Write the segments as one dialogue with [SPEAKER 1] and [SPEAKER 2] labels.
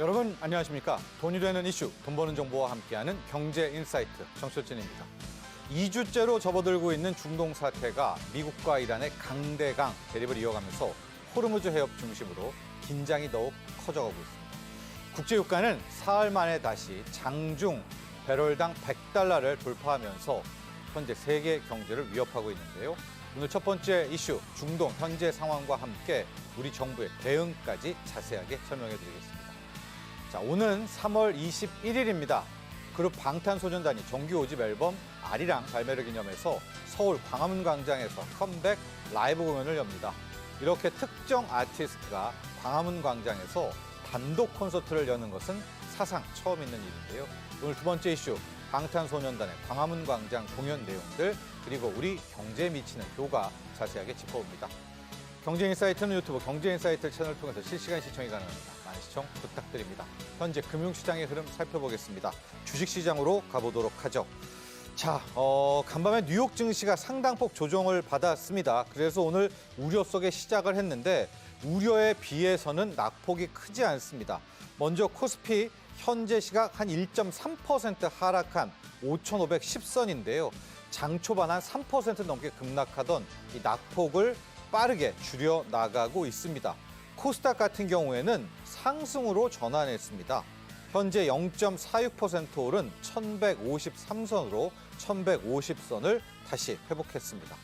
[SPEAKER 1] 여러분 안녕하십니까? 돈이 되는 이슈, 돈 버는 정보와 함께하는 경제인사이트 정철진입니다. 2주째로 접어들고 있는 중동 사태가 미국과 이란의 강대강 대립을 이어가면서 호르무즈 해협 중심으로 긴장이 더욱 커져가고 있습니다. 국제유가는 사흘 만에 다시 장중 배럴당 100달러를 돌파하면서 현재 세계 경제를 위협하고 있는데요. 오늘 첫 번째 이슈, 중동 현재 상황과 함께 우리 정부의 대응까지 자세하게 설명해 드리겠습니다. 자, 오는 3월 21일입니다. 그룹 방탄소년단이 정규 5집 앨범 아리랑 발매를 기념해서 서울 광화문 광장에서 컴백 라이브 공연을 엽니다. 이렇게 특정 아티스트가 광화문 광장에서 단독 콘서트를 여는 것은 사상 처음 있는 일인데요. 오늘 두 번째 이슈, 방탄소년단의 광화문 광장 공연 내용들 그리고 우리 경제에 미치는 효과 자세하게 짚어봅니다. 경제인사이트는 유튜브 경제인사이트 채널을 통해서 실시간 시청이 가능합니다. 많은 시청 부탁드립니다. 현재 금융시장의 흐름 살펴보겠습니다. 주식시장으로 가보도록 하죠. 자, 간밤에 뉴욕 증시가 상당폭 조정을 받았습니다. 그래서 오늘 우려 속에 시작을 했는데 우려에 비해서는 낙폭이 크지 않습니다. 먼저 코스피 현재 시각 한 1.3% 하락한 5,510선인데요. 장 초반 한 3% 넘게 급락하던 이 낙폭을 빠르게 줄여 나가고 있습니다. 코스닥 같은 경우에는 상승으로 전환했습니다. 현재 0.46% 오른 1,153선으로 1,150선을 다시 회복했습니다.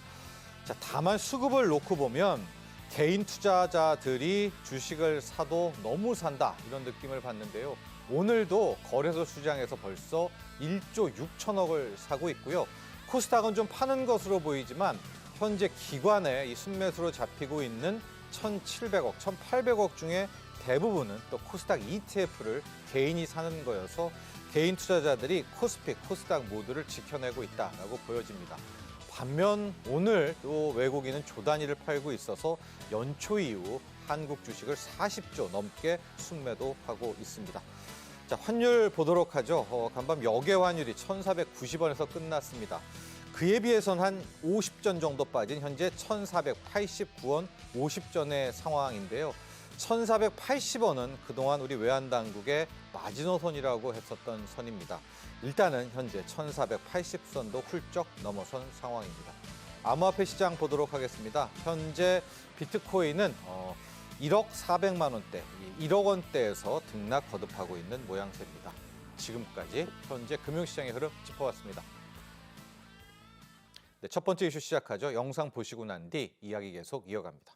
[SPEAKER 1] 자, 다만 수급을 놓고 보면 개인 투자자들이 주식을 사도 너무 산다 이런 느낌을 받는데요. 오늘도 거래소 시장에서 벌써 1조 6천억을 사고 있고요. 코스닥은 좀 파는 것으로 보이지만 현재 기관의 이 순매수로 잡히고 있는 1,700억, 1,800억 중에 대부분은 또 코스닥 ETF를 개인이 사는 거여서 개인 투자자들이 코스피, 코스닥 모두를 지켜내고 있다라고 보여집니다. 반면 오늘 또 외국인은 조 단위를 팔고 있어서 연초 이후 한국 주식을 40조 넘게 순매도하고 있습니다. 자, 환율 보도록 하죠. 간밤 역외 환율이 1,490원에서 끝났습니다. 그에 비해서는 한 50전 정도 빠진 현재 1,489원 50전의 상황인데요. 1,480원은 그동안 우리 외환당국의 마지노선이라고 했었던 선입니다. 일단은 현재 1,480선도 훌쩍 넘어선 상황입니다. 암호화폐 시장 보도록 하겠습니다. 현재 비트코인은 1억 400만 원대, 1억 원대에서 등락 거듭하고 있는 모양새입니다. 지금까지 현재 금융시장의 흐름 짚어봤습니다. 네, 첫 번째 이슈 시작하죠. 영상 보시고 난 뒤 이야기 계속 이어갑니다.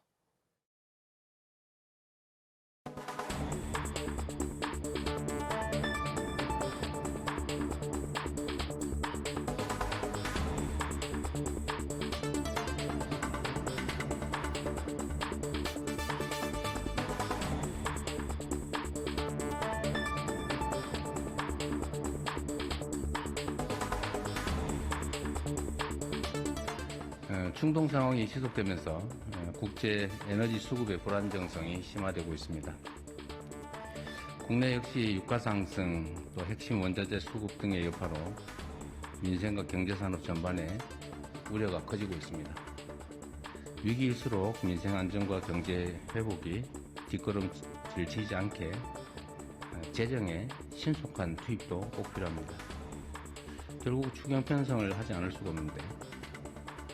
[SPEAKER 2] 중동 상황이 지속되면서 국제 에너지 수급의 불안정성이 심화되고 있습니다. 국내 역시 유가 상승, 또 핵심 원자재 수급 등의 여파로 민생과 경제산업 전반에 우려가 커지고 있습니다. 위기일수록 민생 안정과 경제 회복이 뒷걸음질 치지 않게 재정의 신속한 투입도 꼭 필요합니다. 결국 추경 편성을 하지 않을 수가 없는데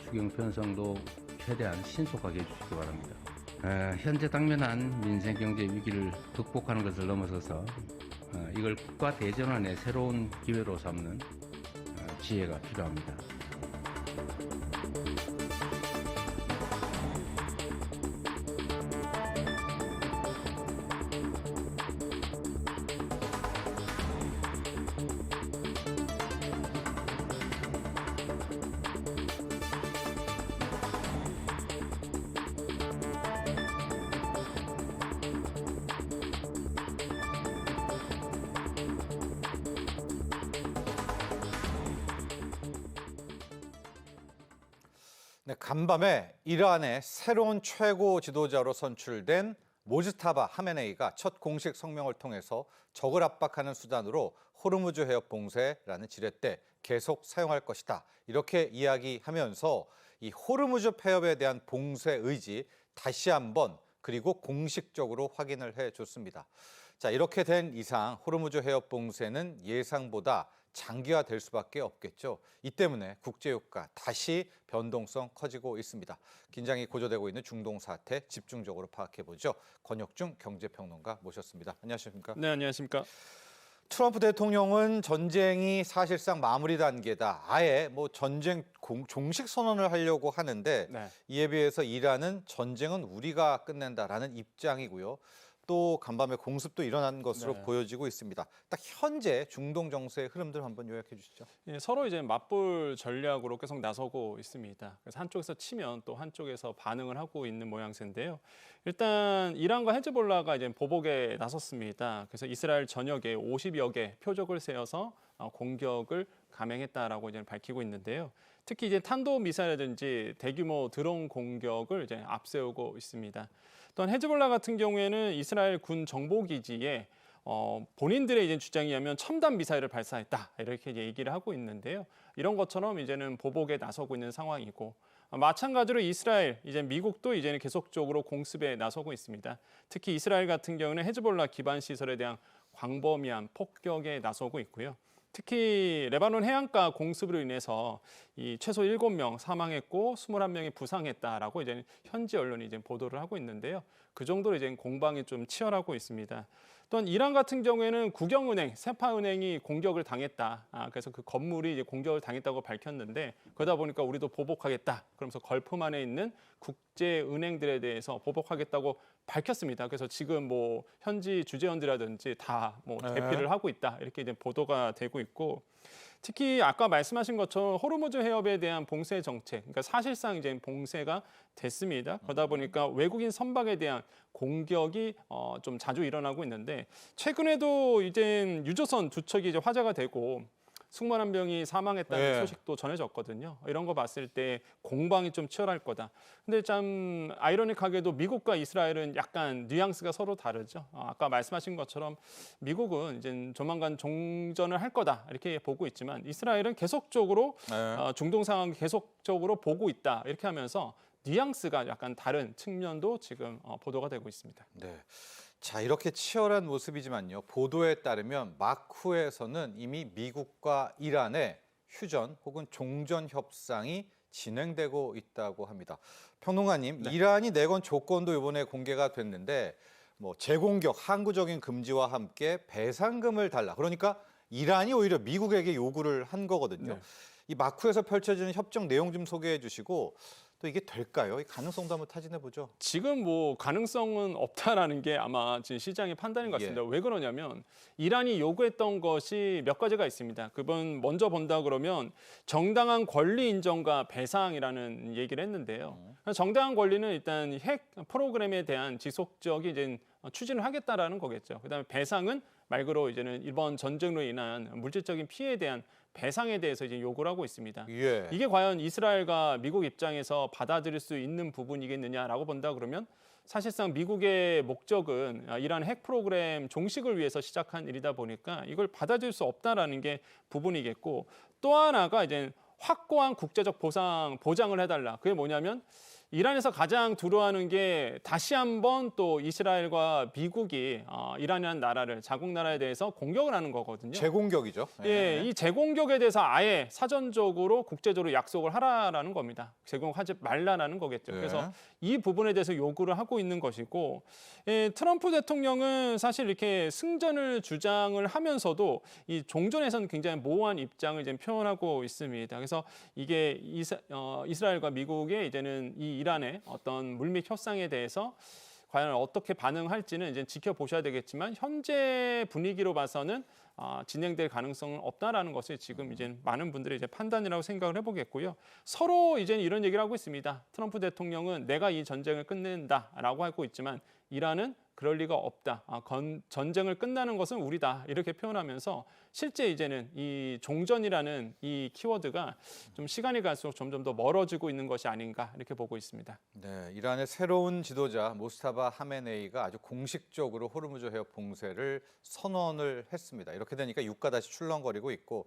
[SPEAKER 2] 추경 편성도 최대한 신속하게 해주시기 바랍니다. 현재 당면한 민생 경제 위기를 극복하는 것을 넘어서서 이걸 국가 대전환의 새로운 기회로 삼는 지혜가 필요합니다.
[SPEAKER 1] 네, 간밤에 이란의 새로운 최고 지도자로 선출된 모즈타바 하메네이가 첫 공식 성명을 통해서 적을 압박하는 수단으로 호르무즈 해협 봉쇄라는 지렛대 계속 사용할 것이다. 이렇게 이야기하면서 이 호르무즈 해협에 대한 봉쇄 의지 다시 한번 그리고 공식적으로 확인을 해줬습니다. 자, 이렇게 된 이상 호르무즈 해협 봉쇄는 예상보다 장기화될 수밖에 없겠죠. 이 때문에 국제유가 다시 변동성 커지고 있습니다. 긴장이 고조되고 있는 중동 사태 집중적으로 파악해보죠. 권혁중 경제평론가 모셨습니다. 안녕하십니까?
[SPEAKER 3] 네, 안녕하십니까?
[SPEAKER 1] 트럼프 대통령은 전쟁이 사실상 마무리 단계다. 아예 뭐 전쟁 종식 선언을 하려고 하는데
[SPEAKER 3] 네.
[SPEAKER 1] 이에 비해서 이란은 전쟁은 우리가 끝낸다라는 입장이고요. 또 간밤에 공습도 일어난 것으로
[SPEAKER 3] 네.
[SPEAKER 1] 보여지고 있습니다. 딱 현재 중동 정세의 흐름들 한번 요약해 주시죠.
[SPEAKER 3] 예, 서로 이제 맞불 전략으로 계속 나서고 있습니다. 그래서 한쪽에서 치면 또 한쪽에서 반응을 하고 있는 모양새인데요. 일단 이란과 헤즈볼라가 이제 보복에 나섰습니다. 그래서 이스라엘 전역에 50여 개 표적을 세워서 공격을 감행했다라고 이제 밝히고 있는데요. 특히 이제 탄도 미사일이라든지 대규모 드론 공격을 이제 앞세우고 있습니다. 또한 헤즈볼라 같은 경우에는 이스라엘 군 정보 기지에 본인들의 이제 주장에 의하면 첨단 미사일을 발사했다 이렇게 얘기를 하고 있는데요. 이런 것처럼 이제는 보복에 나서고 있는 상황이고 마찬가지로 이스라엘 이제 미국도 이제는 계속적으로 공습에 나서고 있습니다. 특히 이스라엘 같은 경우는 헤즈볼라 기반 시설에 대한 광범위한 폭격에 나서고 있고요. 특히 레바논 해안가 공습으로 인해서 이 최소 7명 사망했고 21명이 부상했다라고 이제 현지 언론이 이제 보도를 하고 있는데요. 그 정도로 이제 공방이 좀 치열하고 있습니다. 또한 이란 같은 경우에는 국영은행, 세파은행이 공격을 당했다. 그래서 그 건물이 이제 공격을 당했다고 밝혔는데 그러다 보니까 우리도 보복하겠다. 그러면서 걸품 안에 있는 국제은행들에 대해서 보복하겠다고 밝혔습니다. 그래서 지금 뭐 현지 주재원들이라든지 다 뭐 대피를 하고 있다. 이렇게 이제 보도가 되고 있고 특히 아까 말씀하신 것처럼 호르무즈 해협에 대한 봉쇄 정책, 그러니까 사실상 이제 봉쇄가 됐습니다. 그러다 보니까 외국인 선박에 대한 공격이 좀 자주 일어나고 있는데 최근에도 이제 유조선 두 척이 이제 화제가 되고 승무원 한 명이 사망했다는 소식도 전해졌거든요. 이런 거 봤을 때 공방이 좀 치열할 거다. 근데 참 아이러닉하게도 미국과 이스라엘은 약간 뉘앙스가 서로 다르죠. 아까 말씀하신 것처럼 미국은 이제 조만간 종전을 할 거다 이렇게 보고 있지만 이스라엘은 계속적으로 중동 상황 계속적으로 보고 있다 이렇게 하면서 뉘앙스가 약간 다른 측면도 지금 보도가 되고 있습니다.
[SPEAKER 1] 네. 자, 이렇게 치열한 모습이지만요. 보도에 따르면 마쿠에서는 이미 미국과 이란의 휴전 혹은 종전 협상이 진행되고 있다고 합니다. 평론가님, 이란이 내건 조건도 이번에 공개가 됐는데 뭐 재공격, 항구적인 금지와 함께 배상금을 달라. 그러니까 이란이 오히려 미국에게 요구를 한 거거든요.
[SPEAKER 3] 네.
[SPEAKER 1] 이 마쿠에서 펼쳐지는 협정 내용 좀 소개해 주시고 또 이게 될까요? 이 가능성도 한번 타진해 보죠.
[SPEAKER 3] 지금 뭐 가능성은 없다라는 게 아마 지금 시장의 판단인 것 같습니다. 왜 그러냐면 이란이 요구했던 것이 몇 가지가 있습니다. 그건 먼저 본다 그러면 정당한 권리 인정과 배상이라는 얘기를 했는데요. 정당한 권리는 일단 핵 프로그램에 대한 지속적인 이제 추진을 하겠다라는 거겠죠. 그다음에 배상은 말 그대로 이제는 이번 전쟁으로 인한 물질적인 피해에 대한 배상에 대해서 이제 요구를 하고 있습니다.
[SPEAKER 1] 예.
[SPEAKER 3] 이게 과연 이스라엘과 미국 입장에서 받아들일 수 있는 부분이겠느냐라고 본다 그러면 사실상 미국의 목적은 이란 핵 프로그램 종식을 위해서 시작한 일이다 보니까 이걸 받아들일 수 없다라는 게 부분이겠고 또 하나가 이제 확고한 국제적 보장을 해달라. 그게 뭐냐면 이란에서 가장 두려워하는 게 다시 한번 또 이스라엘과 미국이 이란이라는 나라를 자국 나라에 대해서 공격을 하는 거거든요.
[SPEAKER 1] 재공격이죠.
[SPEAKER 3] 예, 이 재공격에 대해서 아예 사전적으로 국제적으로 약속을 하라라는 겁니다. 재공격하지 말라라는 거겠죠. 그래서 이 부분에 대해서 요구를 하고 있는 것이고 트럼프 대통령은 사실 이렇게 승전을 주장을 하면서도 이 종전에서는 굉장히 모호한 입장을 이제 표현하고 있습니다. 그래서 이게 이스라엘과 미국의 이제는 이 이란의 어떤 물밑 협상에 대해서 과연 어떻게 반응할지는 이제 지켜보셔야 되겠지만 현재 분위기로 봐서는 진행될 가능성은 없다라는 것을 지금 이제 많은 분들이 이제 판단이라고 생각을 해보겠고요. 서로 이제 이런 얘기를 하고 있습니다. 트럼프 대통령은 내가 이 전쟁을 끝낸다라고 하고 있지만 이란은 그럴 리가 없다. 전쟁을 끝나는 것은 우리다. 이렇게 표현하면서 실제 이제는 이 종전이라는 이 키워드가 좀 시간이 갈수록 점점 더 멀어지고 있는 것이 아닌가 이렇게 보고 있습니다.
[SPEAKER 1] 네, 이란의 새로운 지도자 모스타바 하메네이가 아주 공식적으로 호르무즈 해협 봉쇄를 선언을 했습니다. 이렇게 되니까 유가 다시 출렁거리고 있고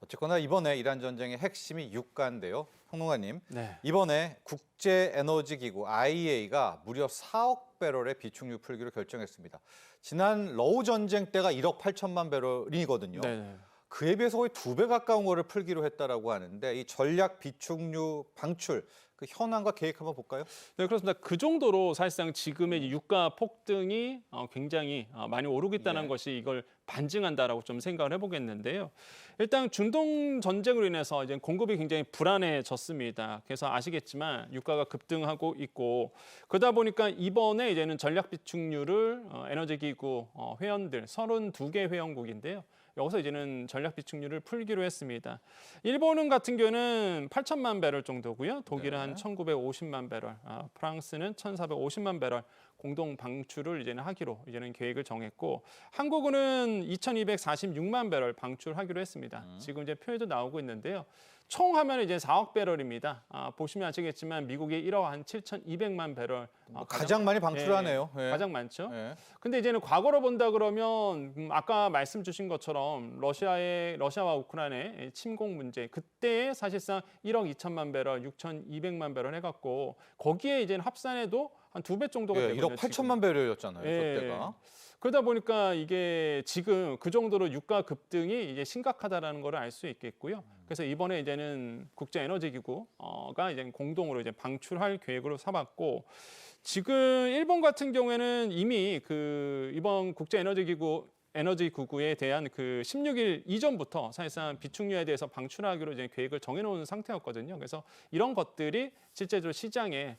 [SPEAKER 1] 어쨌거나 이번에 이란 전쟁의 핵심이 유가인데요. 평론가님,
[SPEAKER 3] 네.
[SPEAKER 1] 이번에 국제에너지기구 IEA가 무려 4억 배럴의 비축유 풀기로 결정했습니다. 지난 러우 전쟁 때가 1억 8천만 배럴이거든요.
[SPEAKER 3] 네.
[SPEAKER 1] 그에 비해서 거의 2배 가까운 거를 풀기로 했다라고 하는데 이 전략 비축유 방출 그 현황과 계획 한번 볼까요?
[SPEAKER 3] 네, 그렇습니다. 그 정도로 사실상 지금의 이 유가 폭등이 굉장히 많이 오르고 있다는
[SPEAKER 1] 예.
[SPEAKER 3] 것이 이걸 반증한다라고 좀 생각을 해보겠는데요. 일단 중동 전쟁으로 인해서 이제 공급이 굉장히 불안해졌습니다. 그래서 아시겠지만 유가가 급등하고 있고 그러다 보니까 이번에 이제는 전략 비축유를 에너지기구 회원들 32개 회원국인데요. 여기서 이제는 전략 비축유를 풀기로 했습니다. 일본은 같은 경우는 8천만 배럴 정도고요. 독일은 한 1,950만 배럴, 프랑스는 1,450만 배럴 공동 방출을 이제는 하기로 이제는 계획을 정했고 한국은 2,246만 배럴 방출하기로 했습니다. 지금 이제 표에도 나오고 있는데요. 총 하면 이제 4억 배럴입니다. 보시면 아시겠지만 미국이 1억 한 7,200만 배럴
[SPEAKER 1] 가장 많이 방출하네요. 예.
[SPEAKER 3] 가장 많죠.
[SPEAKER 1] 예.
[SPEAKER 3] 근데 이제는 과거로 본다 그러면 아까 말씀 주신 것처럼 러시아와 우크라이나의 침공 문제 그때에 사실상 1억 2천만 배럴, 6,200만 배럴 해갖고 거기에 이제 합산해도 한 2배 정도가
[SPEAKER 1] 예,
[SPEAKER 3] 되거든요.
[SPEAKER 1] 1억 8천만 배럴이었잖아요.
[SPEAKER 3] 예.
[SPEAKER 1] 그때가.
[SPEAKER 3] 그러다 보니까 이게 지금 그 정도로 유가 급등이 이제 심각하다라는 걸 알 수 있겠고요. 그래서 이번에 이제는 국제 에너지 기구가 이제 공동으로 이제 방출할 계획으로 삼았고 지금 일본 같은 경우에는 이미 그 이번 국제 에너지 기구에 대한 그 16일 이전부터 사실상 비축유에 대해서 방출하기로 이제 계획을 정해놓은 상태였거든요. 그래서 이런 것들이 실제로 시장에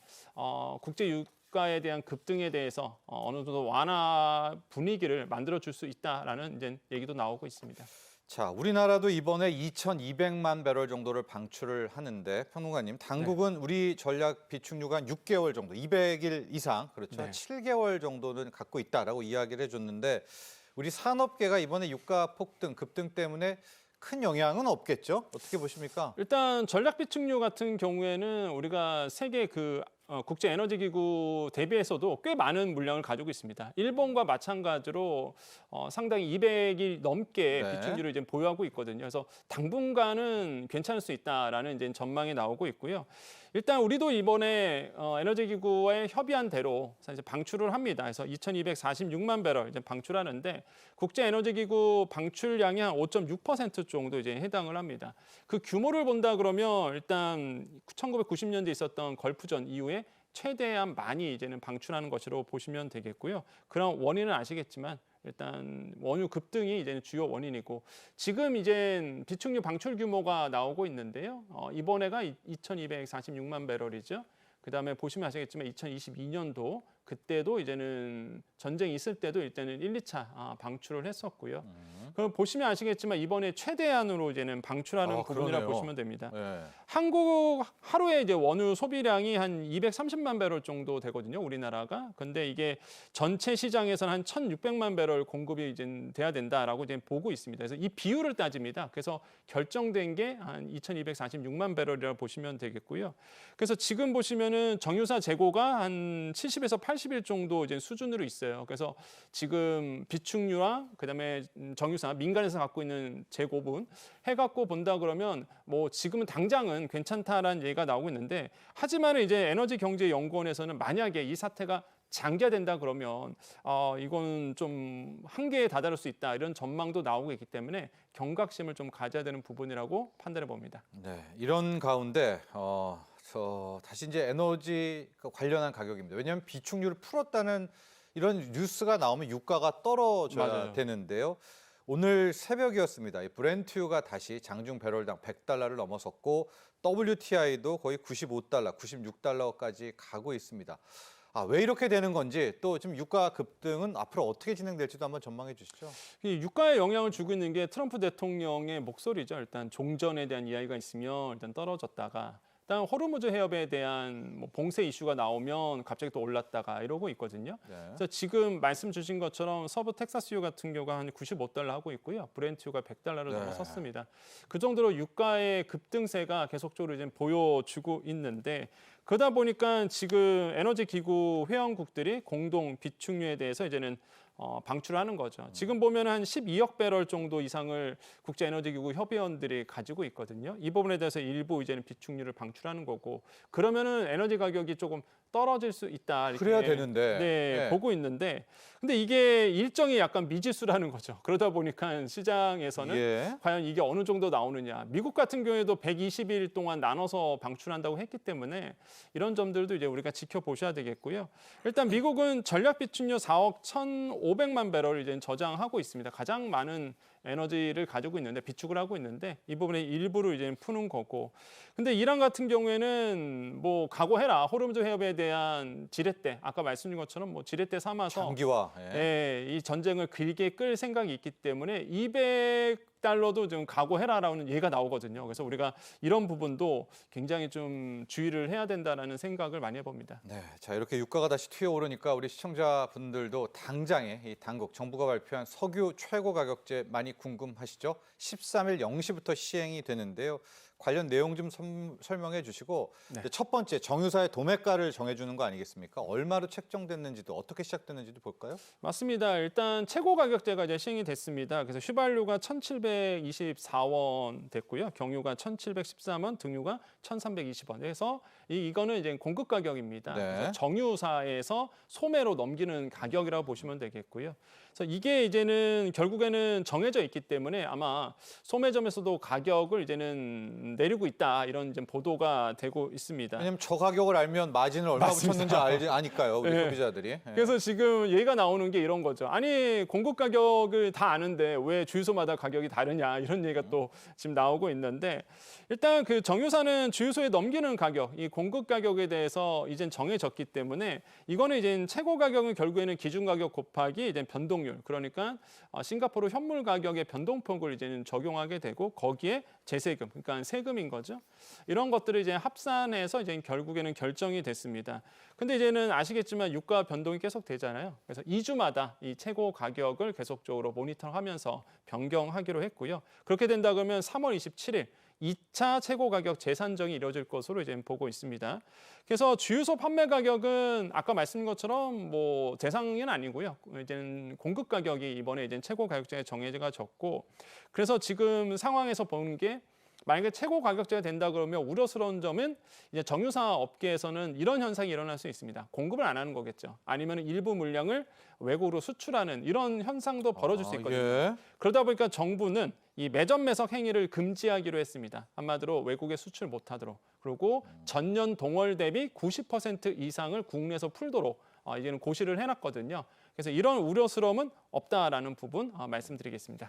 [SPEAKER 3] 국제 유가에 대한 급등에 대해서 어느 정도 완화 분위기를 만들어 줄 수 있다라는 이제 얘기도 나오고 있습니다.
[SPEAKER 1] 자, 우리나라도 이번에 2,200만 배럴 정도를 방출을 하는데 평론가님, 당국은 우리 전략 비축유가 한 6개월 정도, 200일 이상, 그렇죠.
[SPEAKER 3] 네.
[SPEAKER 1] 7개월 정도는 갖고 있다라고 이야기를 해줬는데 우리 산업계가 이번에 유가 폭등, 급등 때문에 큰 영향은 없겠죠? 어떻게 보십니까?
[SPEAKER 3] 일단 전략 비축유 같은 경우에는 우리가 세계 국제 에너지 기구 대비해서도 꽤 많은 물량을 가지고 있습니다. 일본과 마찬가지로 상당히 200일 넘게
[SPEAKER 1] 네.
[SPEAKER 3] 비축유를 이제 보유하고 있거든요. 그래서 당분간은 괜찮을 수 있다라는 이제 전망이 나오고 있고요. 일단 우리도 이번에 에너지 기구와의 협의한 대로 사실 방출을 합니다. 그래서 2,246만 배럴 이제 방출하는데 국제 에너지 기구 방출량이 한 5.6% 정도 이제 해당을 합니다. 그 규모를 본다 그러면 일단 1990년대 있었던 걸프전 이후에 최대한 많이 이제는 방출하는 것으로 보시면 되겠고요. 그런 원인은 아시겠지만 일단 원유 급등이 이제는 주요 원인이고 지금 이제 비축유 방출 규모가 나오고 있는데요. 이번에가 2,246만 배럴이죠. 그다음에 보시면 아시겠지만 2022년도 그때도 이제는 전쟁이 있을 때도 일단은 1, 2차 방출을 했었고요. 그럼 보시면 아시겠지만 이번에 최대한으로 이제는 방출하는 부분이라고
[SPEAKER 1] 그러네요.
[SPEAKER 3] 보시면 됩니다.
[SPEAKER 1] 예.
[SPEAKER 3] 한국 하루에 이제 원유 소비량이 한 230만 배럴 정도 되거든요, 우리나라가. 근데 이게 전체 시장에서는 한 1,600만 배럴 공급이 이제 돼야 된다라고 이제 보고 있습니다. 그래서 이 비율을 따집니다. 그래서 결정된 게 한 2,246만 배럴이라고 보시면 되겠고요. 그래서 지금 보시면은 정유사 재고가 한 70에서 80일 정도 이제 수준으로 있어요. 그래서 지금 비축유랑 그다음에 정유사 민간에서 갖고 있는 재고분 해갖고 본다 그러면 뭐 지금은 당장은 괜찮다라는 얘기가 나오고 있는데 하지만은 이제 에너지경제연구원에서는 만약에 이 사태가 장기화된다 그러면 이건 좀 한계에 다다를 수 있다 이런 전망도 나오고 있기 때문에 경각심을 좀 가져야 되는 부분이라고 판단해 봅니다.
[SPEAKER 1] 네, 이런 가운데 다시 이제 에너지 관련한 가격입니다. 왜냐하면 비축유를 풀었다는 이런 뉴스가 나오면 유가가 떨어져야
[SPEAKER 3] 맞아요.
[SPEAKER 1] 되는데요. 오늘 새벽이었습니다. 이 브렌트유가 다시 장중 배럴당 100달러를 넘어섰고 WTI도 거의 95달러, 96달러까지 가고 있습니다. 왜 이렇게 되는 건지 또 지금 유가 급등은 앞으로 어떻게 진행될지도 한번 전망해 주시죠.
[SPEAKER 3] 이 유가에 영향을 주고 있는 게 트럼프 대통령의 목소리죠. 일단 종전에 대한 이야기가 있으면 일단 떨어졌다가 일단 호르무즈 해협에 대한 뭐 봉쇄 이슈가 나오면 갑자기 또 올랐다가 이러고 있거든요.
[SPEAKER 1] 네.
[SPEAKER 3] 그래서 지금 말씀 주신 것처럼 서부 텍사스유 같은 경우가 한 95달러 하고 있고요. 브렌트유가 100달러를
[SPEAKER 1] 네.
[SPEAKER 3] 넘어섰습니다. 그 정도로 유가의 급등세가 계속적으로 이제 보여주고 있는데 그러다 보니까 지금 에너지 기구 회원국들이 공동 비축유에 대해서 이제는 방출하는 거죠. 지금 보면 한 12억 배럴 정도 이상을 국제에너지기구 협의원들이 가지고 있거든요. 이 부분에 대해서 일부 이제는 비축류를 방출하는 거고 그러면은 에너지 가격이 조금 떨어질 수 있다. 이렇게
[SPEAKER 1] 그래야 되는데.
[SPEAKER 3] 네, 보고 있는데 근데 이게 일정이 약간 미지수라는 거죠. 그러다 보니까 시장에서는
[SPEAKER 1] 예.
[SPEAKER 3] 과연 이게 어느 정도 나오느냐. 미국 같은 경우에도 120일 동안 나눠서 방출한다고 했기 때문에 이런 점들도 이제 우리가 지켜보셔야 되겠고요. 일단 미국은 전략 비축류 4억 1,500만 배럴을 이제 저장하고 있습니다. 가장 많은 에너지를 가지고 있는데 비축을 하고 있는데 이 부분의 일부를 이제 푸는 거고. 근데 이란 같은 경우에는 뭐 각오해라. 호르무즈 해협에 대한 지렛대 아까 말씀드린 것처럼 뭐 지렛대 삼아서
[SPEAKER 1] 장기화.
[SPEAKER 3] 이 전쟁을 길게 끌 생각이 있기 때문에 200달러도 좀 각오해라라는 얘기가 나오거든요. 그래서 우리가 이런 부분도 굉장히 좀 주의를 해야 된다라는 생각을 많이 해봅니다.
[SPEAKER 1] 네, 자 이렇게 유가가 다시 튀어오르니까 우리 시청자분들도 당장에 이 당국 정부가 발표한 석유 최고 가격제 많이 궁금하시죠? 13일 0시부터 시행이 되는데요. 관련 내용 좀 설명해 주시고
[SPEAKER 3] 네.
[SPEAKER 1] 첫 번째 정유사의 도매가를 정해주는 거 아니겠습니까? 얼마로 책정됐는지도 어떻게 시작됐는지도 볼까요?
[SPEAKER 3] 맞습니다. 일단 최고 가격제가 이제 시행이 됐습니다. 그래서 휘발유가 1,724원 됐고요. 경유가 1,713원, 등유가 1,320원. 그래서 이거는 이제 공급 가격입니다.
[SPEAKER 1] 네.
[SPEAKER 3] 그래서 정유사에서 소매로 넘기는 가격이라고 보시면 되겠고요. 그래서 이게 이제는 결국에는 정해져 있기 때문에 아마 소매점에서도 가격을 이제는 내리고 있다 이런 이제 보도가 되고 있습니다.
[SPEAKER 1] 왜냐면 저 가격을 알면 마진을 얼마
[SPEAKER 3] 맞습니다.
[SPEAKER 1] 붙였는지 아니까요, 우리
[SPEAKER 3] 네.
[SPEAKER 1] 소비자들이. 예.
[SPEAKER 3] 그래서 지금 얘기가 나오는 게 이런 거죠. 아니 공급 가격을 다 아는데 왜 주유소마다 가격이 다르냐 이런 얘기가 또 지금 나오고 있는데 일단 그 정유사는 주유소에 넘기는 가격, 이 공급 가격에 대해서 이젠 정해졌기 때문에 이거는 이제 최고 가격은 결국에는 기준 가격 곱하기 이제 변동률 그러니까 싱가포르 현물 가격의 변동폭을 이제는 적용하게 되고 거기에 제세금 그러니까 세금인 거죠. 이런 것들을 이제 합산해서 이제 결국에는 결정이 됐습니다. 근데 이제는 아시겠지만 유가 변동이 계속 되잖아요. 그래서 2주마다 이 최고 가격을 계속적으로 모니터하면서 변경하기로 했고요. 그렇게 된다 그러면 3월 27일 2차 최고 가격 재산정이 이루어질 것으로 이제 보고 있습니다. 그래서 주유소 판매 가격은 아까 말씀드린 것처럼 뭐 대상은 아니고요. 이제는 공급 가격이 이번에 이제 최고 가격제에 정해져졌고 그래서 지금 상황에서 보는 게 만약에 최고 가격제가 된다 그러면 우려스러운 점은 이제 정유사 업계에서는 이런 현상이 일어날 수 있습니다. 공급을 안 하는 거겠죠. 아니면 일부 물량을 외국으로 수출하는 이런 현상도 벌어질 수 있거든요.
[SPEAKER 1] 예.
[SPEAKER 3] 그러다 보니까 정부는 이 매점 매석 행위를 금지하기로 했습니다. 한마디로 외국에 수출 못하도록. 그리고 전년 동월 대비 90% 이상을 국내에서 풀도록 이제는 고시를 해놨거든요. 그래서 이런 우려스러움은 없다라는 부분 말씀드리겠습니다.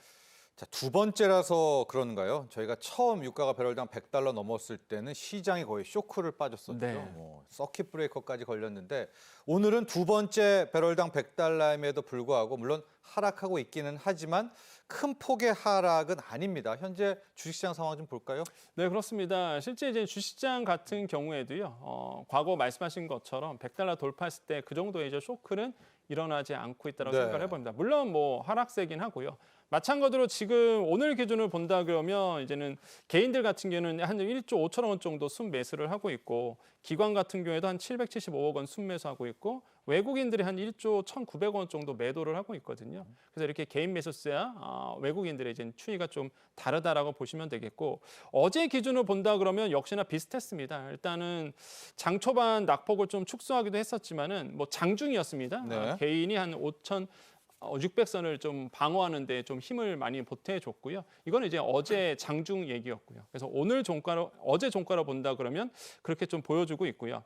[SPEAKER 1] 자, 두 번째라서 그런가요? 저희가 처음 유가가 배럴당 100달러 넘었을 때는 시장이 거의 쇼크를 빠졌었죠.
[SPEAKER 3] 네.
[SPEAKER 1] 뭐 서킷 브레이커까지 걸렸는데 오늘은 두 번째 배럴당 100달러임에도 불구하고 물론 하락하고 있기는 하지만 큰 폭의 하락은 아닙니다. 현재 주식시장 상황 좀 볼까요?
[SPEAKER 3] 네, 그렇습니다. 실제 이제 주식시장 같은 경우에도요, 과거 말씀하신 것처럼 100달러 돌파했을 때 그 정도의 이제 쇼크는 일어나지 않고 있다고
[SPEAKER 1] 네.
[SPEAKER 3] 생각을 해봅니다. 물론 뭐 하락세긴 하고요. 마찬가지로 지금 오늘 기준을 본다 그러면 이제는 개인들 같은 경우는 한 1조 5천억 원 정도 순매수를 하고 있고 기관 같은 경우에도 한 775억 원 순매수하고 있고 외국인들이 한 1조 1,900억 원 정도 매도를 하고 있거든요. 그래서 이렇게 개인 매수세와 외국인들의 이제 추이가 좀 다르다라고 보시면 되겠고 어제 기준을 본다 그러면 역시나 비슷했습니다. 일단은 장 초반 낙폭을 좀 축소하기도 했었지만은 뭐 장중이었습니다.
[SPEAKER 1] 네.
[SPEAKER 3] 개인이 한 5,600선을 좀 방어하는 데 좀 힘을 많이 보태줬고요. 이거는 이제 어제 장중 얘기였고요. 그래서 오늘 종가로 어제 종가로 본다 그러면 그렇게 좀 보여주고 있고요.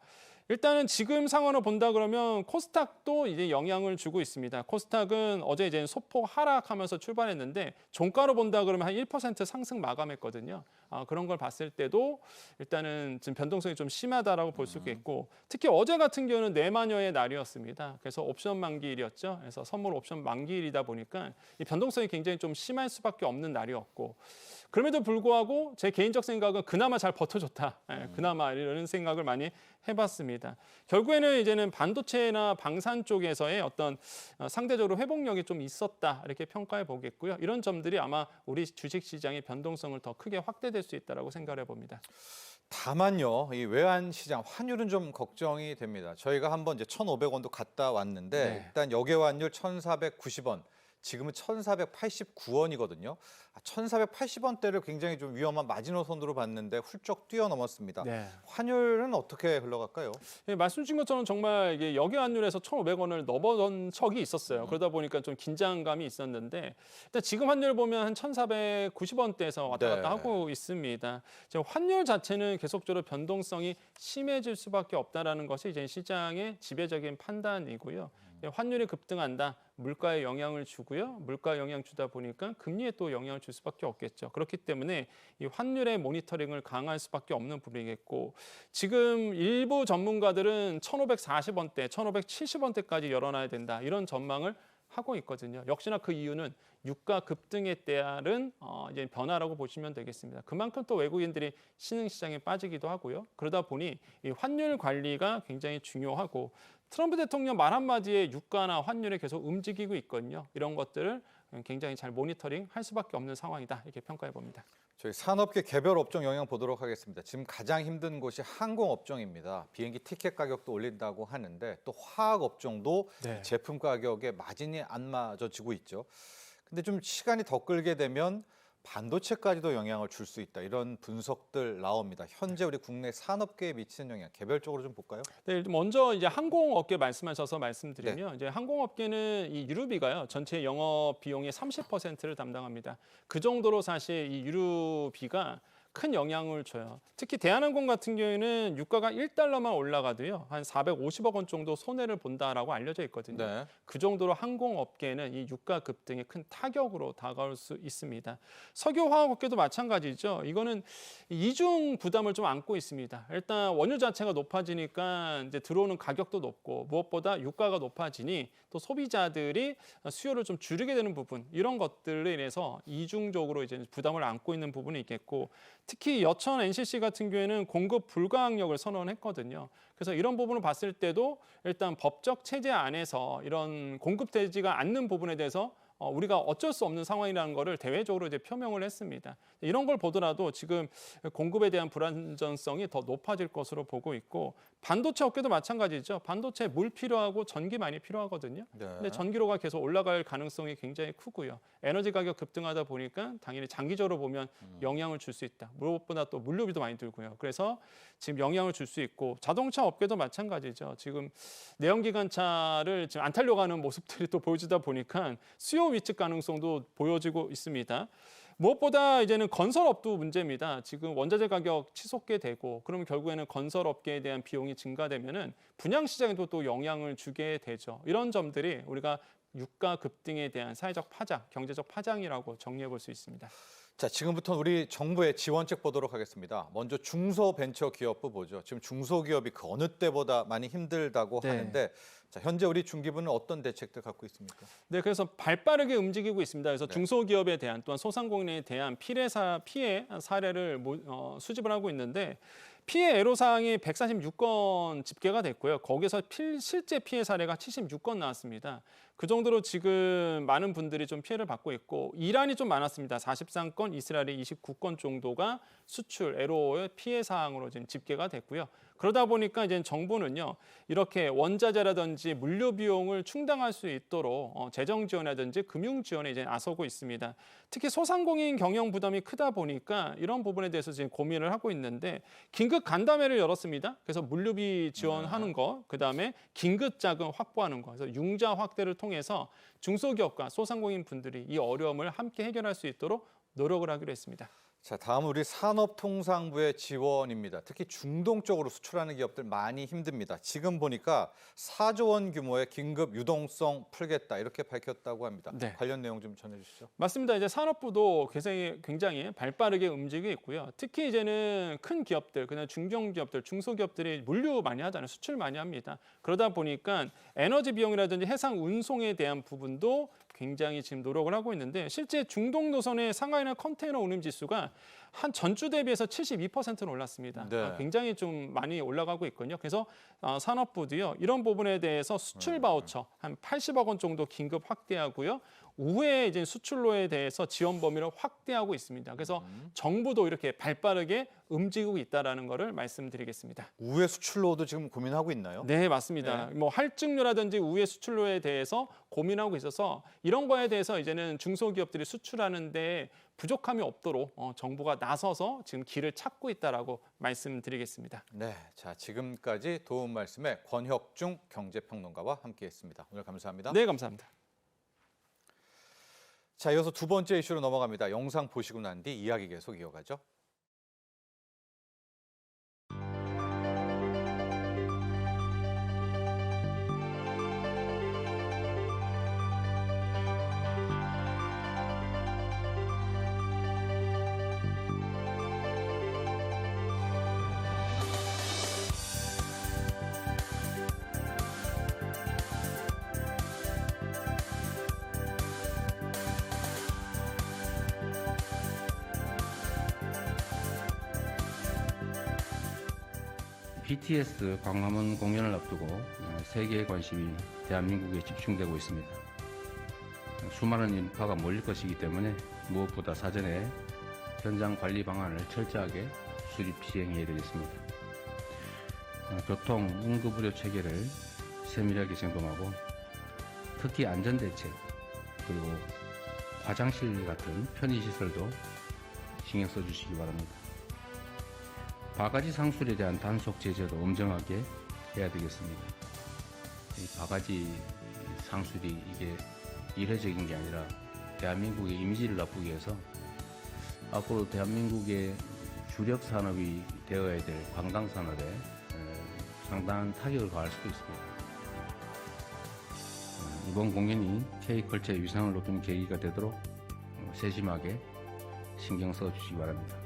[SPEAKER 3] 일단은 지금 상황을 본다 그러면 코스닥도 이제 영향을 주고 있습니다. 코스닥은 어제 이제 소폭 하락하면서 출발했는데 종가로 본다 그러면 한 1% 상승 마감했거든요. 그런 걸 봤을 때도 일단은 지금 변동성이 좀 심하다라고 볼 수 있겠고 특히 어제 같은 경우는 내마녀의 날이었습니다. 그래서 옵션 만기일이었죠. 그래서 선물 옵션 만기일이다 보니까 이 변동성이 굉장히 좀 심할 수밖에 없는 날이었고 그럼에도 불구하고 제 개인적 생각은 그나마 잘 버텨줬다. 그나마 이런 생각을 많이 해봤습니다. 결국에는 이제는 반도체나 방산 쪽에서의 어떤 상대적으로 회복력이 좀 있었다 이렇게 평가해 보겠고요. 이런 점들이 아마 우리 주식시장의 변동성을 더 크게 확대될 수 있다라고 생각해 봅니다.
[SPEAKER 1] 다만요, 이 외환 시장 환율은 좀 걱정이 됩니다. 저희가 한번 이제 1,500원도 갔다 왔는데
[SPEAKER 3] 네.
[SPEAKER 1] 일단 역외환율 1,490원, 지금은 1,489원이거든요. 1,480원대를 굉장히 좀 위험한 마지노선으로 봤는데 훌쩍 뛰어넘었습니다.
[SPEAKER 3] 네.
[SPEAKER 1] 환율은 어떻게 흘러갈까요?
[SPEAKER 3] 예, 말씀 주신 것처럼 정말 이게 역외환율에서 1,500원을 넘어던 척이 있었어요. 그러다 보니까 좀 긴장감이 있었는데 일단 지금 환율 보면 한 1,490원대에서 왔다 갔다
[SPEAKER 1] 네.
[SPEAKER 3] 하고 있습니다. 지금 환율 자체는 계속적으로 변동성이 심해질 수밖에 없다라는 것이 이제 시장의 지배적인 판단이고요. 환율이 급등한다. 물가에 영향을 주고요. 물가 영향 주다 보니까 금리에 또 영향을 줄 수밖에 없겠죠. 그렇기 때문에 이 환율의 모니터링을 강화할 수밖에 없는 부분이겠고 지금 일부 전문가들은 1,540원대, 1,570원대까지 열어놔야 된다. 이런 전망을 하고 있거든요. 역시나 그 이유는 유가 급등에 따른 이제 변화라고 보시면 되겠습니다. 그만큼 또 외국인들이 신흥시장에 빠지기도 하고요. 그러다 보니 이 환율 관리가 굉장히 중요하고 트럼프 대통령 말 한마디에 유가나 환율에 계속 움직이고 있거든요. 이런 것들을 굉장히 잘 모니터링 할 수밖에 없는 상황이다. 이렇게 평가해 봅니다.
[SPEAKER 1] 저희 산업계 개별 업종 영향 보도록 하겠습니다. 지금 가장 힘든 곳이 항공업종입니다. 비행기 티켓 가격도 올린다고 하는데 또 화학업종도
[SPEAKER 3] 네.
[SPEAKER 1] 제품 가격에 마진이 안 맞아지고 있죠. 근데 좀 시간이 더 끌게 되면 반도체까지도 영향을 줄 수 있다. 이런 분석들 나옵니다. 현재 우리 국내 산업계에 미치는 영향 개별적으로 좀 볼까요?
[SPEAKER 3] 네, 먼저 이제 항공업계 말씀하셔서 말씀드리면 이제 항공업계는 이 유류비가요. 전체 영업 비용의 30%를 담당합니다. 그 정도로 사실 이 유류비가 큰 영향을 줘요. 특히 대한항공 같은 경우에는 유가가 1달러만 올라가도요. 한 450억 원 정도 손해를 본다라고 알려져 있거든요.
[SPEAKER 1] 네.
[SPEAKER 3] 그 정도로 항공업계는 이 유가 급등이 큰 타격으로 다가올 수 있습니다. 석유화학업계도 마찬가지죠. 이거는 이중 부담을 좀 안고 있습니다. 일단 원유 자체가 높아지니까 이제 들어오는 가격도 높고 무엇보다 유가가 높아지니 또 소비자들이 수요를 좀 줄이게 되는 부분 이런 것들에 인해서 이중적으로 이제 부담을 안고 있는 부분이 있겠고 특히 여천 NCC 같은 경우에는 공급 불가항력을 선언했거든요. 그래서 이런 부분을 봤을 때도 일단 법적 체제 안에서 이런 공급되지가 않는 부분에 대해서 우리가 어쩔 수 없는 상황이라는 거를 대외적으로 이제 표명을 했습니다. 이런 걸 보더라도 지금 공급에 대한 불안정성이 더 높아질 것으로 보고 있고 반도체 업계도 마찬가지죠. 반도체 물 필요하고 전기 많이 필요하거든요.
[SPEAKER 1] 네.
[SPEAKER 3] 근데 전기료가 계속 올라갈 가능성이 굉장히 크고요. 에너지 가격 급등하다 보니까 당연히 장기적으로 보면 영향을 줄 수 있다. 무엇보다 또 물류비도 많이 들고요. 그래서 지금 영향을 줄 수 있고 자동차 업계도 마찬가지죠. 지금 내연기관차를 지금 안 타려고 하는 모습들이 또 보여지다 보니까 수요 위축 가능성도 보여지고 있습니다. 무엇보다 이제는 건설업도 문제입니다. 지금 원자재 가격 치솟게 되고 그러면 결국에는 건설업계에 대한 비용이 증가되면은 분양 시장에도 또 영향을 주게 되죠. 이런 점들이 우리가 유가 급등에 대한 사회적 파장, 경제적 파장이라고 정리해 볼 수 있습니다.
[SPEAKER 1] 자, 지금부터 우리 정부의 지원책 보도록 하겠습니다. 먼저 중소벤처기업부 보죠. 지금 중소기업이 그 어느 때보다 많이 힘들다고
[SPEAKER 3] 네.
[SPEAKER 1] 하는데 자, 현재 우리 중기부는 어떤 대책들 갖고 있습니까?
[SPEAKER 3] 네, 그래서 발빠르게 움직이고 있습니다. 그래서
[SPEAKER 1] 네.
[SPEAKER 3] 중소기업에 대한 또한 소상공인에 대한 피해 사례를 수집을 하고 있는데 피해 애로사항이 146건 집계가 됐고요. 거기서 실제 피해 사례가 76건 나왔습니다. 그 정도로 지금 많은 분들이 좀 피해를 받고 있고 이란이 좀 많았습니다. 43건, 이스라엘이 29건 정도가 수출 애로의 피해 사항으로 지금 집계가 됐고요. 그러다 보니까 이제 정부는요 이렇게 원자재라든지 물류 비용을 충당할 수 있도록 재정 지원이라든지 금융 지원에 이제 나서고 있습니다. 특히 소상공인 경영 부담이 크다 보니까 이런 부분에 대해서 지금 고민을 하고 있는데 긴급 간담회를 열었습니다. 그래서 물류비 지원하는 거, 그 다음에 긴급 자금 확보하는 거, 그래서 융자 확대를 통해서 중소기업과 소상공인 분들이 이 어려움을 함께 해결할 수 있도록 노력을 하기로 했습니다.
[SPEAKER 1] 자, 다음 우리 산업통상부의 지원입니다. 특히 중동 쪽으로 수출하는 기업들 많이 힘듭니다. 지금 보니까 4조 원 규모의 긴급 유동성 풀겠다 이렇게 밝혔다고 합니다.
[SPEAKER 3] 네.
[SPEAKER 1] 관련 내용 좀 전해주시죠.
[SPEAKER 3] 맞습니다. 이제 산업부도 굉장히 발빠르게 움직이고 있고요. 특히 이제는 큰 기업들, 그냥 중견기업들, 중소기업들이 물류 많이 하잖아요. 수출 많이 합니다. 그러다 보니까 에너지 비용이라든지 해상 운송에 대한 부분도 굉장히 지금 노력을 하고 있는데 실제 중동 노선의 상하이나 컨테이너 운임 지수가 한 전주 대비해서 72%는 올랐습니다.
[SPEAKER 1] 네.
[SPEAKER 3] 굉장히 좀 많이 올라가고 있거든요. 그래서 산업부도요. 이런 부분에 대해서 수출 바우처 한 80억 원 정도 긴급 확대하고요. 우회 이제 수출로에 대해서 지원 범위를 확대하고 있습니다. 그래서 정부도 이렇게 발빠르게 움직이고 있다라는 것을 말씀드리겠습니다.
[SPEAKER 1] 우회 수출로도 지금 고민하고 있나요?
[SPEAKER 3] 네, 맞습니다. 뭐 할증료라든지 우회 수출로에 대해서 고민하고 있어서 이런 거에 대해서 이제는 중소기업들이 수출하는데 부족함이 없도록 정부가 나서서 지금 길을 찾고 있다라고 말씀드리겠습니다.
[SPEAKER 1] 네, 자 지금까지 도움 말씀에 권혁중 경제평론가와 함께했습니다. 오늘 감사합니다.
[SPEAKER 3] 네, 감사합니다.
[SPEAKER 1] 자, 이어서 두 번째 이슈로 넘어갑니다. 영상 보시고 난 뒤 이야기 계속 이어가죠.
[SPEAKER 2] BTS 광화문 공연을 앞두고 세계의 관심이 대한민국에 집중되고 있습니다. 수많은 인파가 몰릴 것이기 때문에 무엇보다 사전에 현장 관리 방안을 철저하게 수립 시행해야 되겠습니다. 교통 응급의료 체계를 세밀하게 점검하고 특히 안전대책 그리고 화장실 같은 편의시설도 신경 써주시기 바랍니다. 바가지 상술에 대한 단속 제재도 엄정하게 해야 되겠습니다. 이 바가지 상술이 이게 일회적인 게 아니라 대한민국의 이미지를 나쁘게 해서 앞으로 대한민국의 주력 산업이 되어야 될 관광 산업에 상당한 타격을 가할 수도 있습니다. 이번 공연이 K컬처의 위상을 높이는 계기가 되도록 세심하게 신경 써 주시기 바랍니다.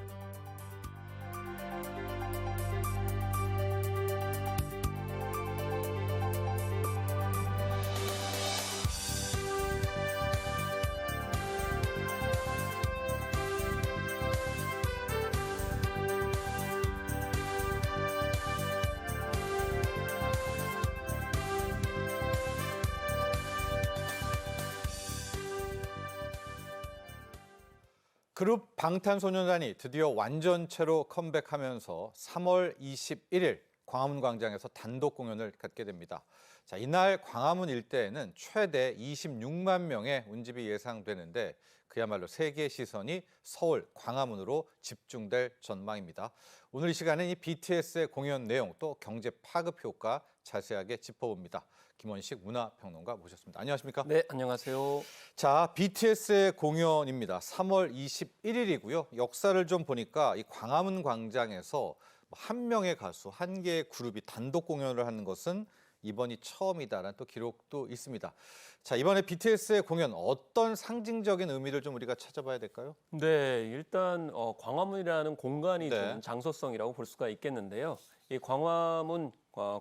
[SPEAKER 1] 그룹 방탄소년단이 드디어 완전체로 컴백하면서 3월 21일 광화문 광장에서 단독 공연을 갖게 됩니다. 자, 이날 광화문 일대에는 최대 26만 명의 운집이 예상되는데 그야말로 세계의 시선이 서울 광화문으로 집중될 전망입니다. 오늘 이 시간은 이 BTS의 공연 내용 또 경제 파급 효과 자세하게 짚어봅니다. 김원식 문화평론가 모셨습니다. 안녕하십니까?
[SPEAKER 4] 네, 안녕하세요.
[SPEAKER 1] 자, BTS의 공연입니다. 3월 21일이고요. 역사를 좀 보니까 이 광화문 광장에서 한 명의 가수, 한 개의 그룹이 단독 공연을 하는 것은 이번이 처음이다라는 또 기록도 있습니다. 자, 이번에 BTS의 공연 어떤 상징적인 의미를 좀 우리가 찾아봐야 될까요?
[SPEAKER 4] 네, 일단 광화문이라는 공간이
[SPEAKER 1] 네.
[SPEAKER 4] 좀 장소성이라고 볼 수가 있겠는데요. 이 광화문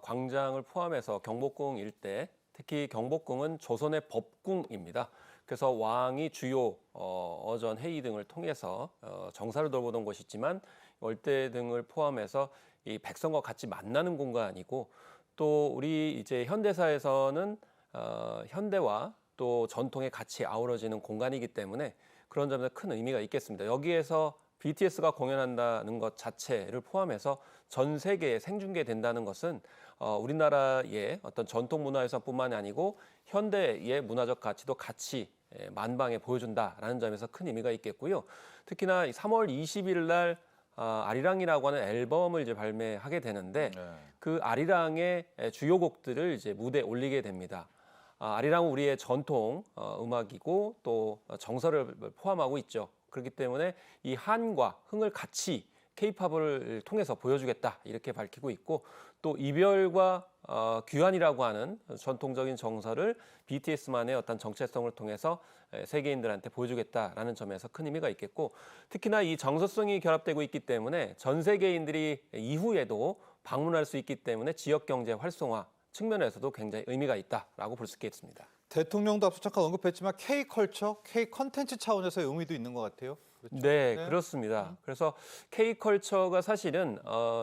[SPEAKER 4] 광장을 포함해서 경복궁 일대, 특히 경복궁은 조선의 법궁입니다. 그래서 왕이 주요 어전 회의 등을 통해서 정사를 돌보던 곳이지만 월대 등을 포함해서 이 백성과 같이 만나는 공간이고 또 우리 이제 현대사에서는 현대와 또 전통에 같이 아우러지는 공간이기 때문에 그런 점에서 큰 의미가 있겠습니다. 여기에서 BTS가 공연한다는 것 자체를 포함해서 전 세계에 생중계된다는 것은 우리나라의 어떤 전통 문화유산뿐만이 아니고 현대의 문화적 가치도 같이 만방에 보여준다라는 점에서 큰 의미가 있겠고요. 특히나 3월 20일 날 아리랑이라고 하는 앨범을 이제 발매하게 되는데 그 아리랑의 주요 곡들을 이제 무대에 올리게 됩니다. 아리랑은 우리의 전통 음악이고 또 정서를 포함하고 있죠. 그렇기 때문에 이 한과 흥을 같이 K-팝을 통해서 보여주겠다 이렇게 밝히고 있고 또 이별과 귀환이라고 하는 전통적인 정서를 BTS만의 어떤 정체성을 통해서 세계인들한테 보여주겠다라는 점에서 큰 의미가 있겠고 특히나 이 정서성이 결합되고 있기 때문에 전 세계인들이 이후에도 방문할 수 있기 때문에 지역 경제 활성화 측면에서도 굉장히 의미가 있다라고 볼 수 있겠습니다.
[SPEAKER 1] 대통령도 앞서 잠깐 언급했지만 K컬처, K컨텐츠 차원에서의 의미도 있는 것 같아요. 그렇죠?
[SPEAKER 4] 네,
[SPEAKER 1] 네.
[SPEAKER 4] 그렇습니다. 그래서 K컬처가 사실은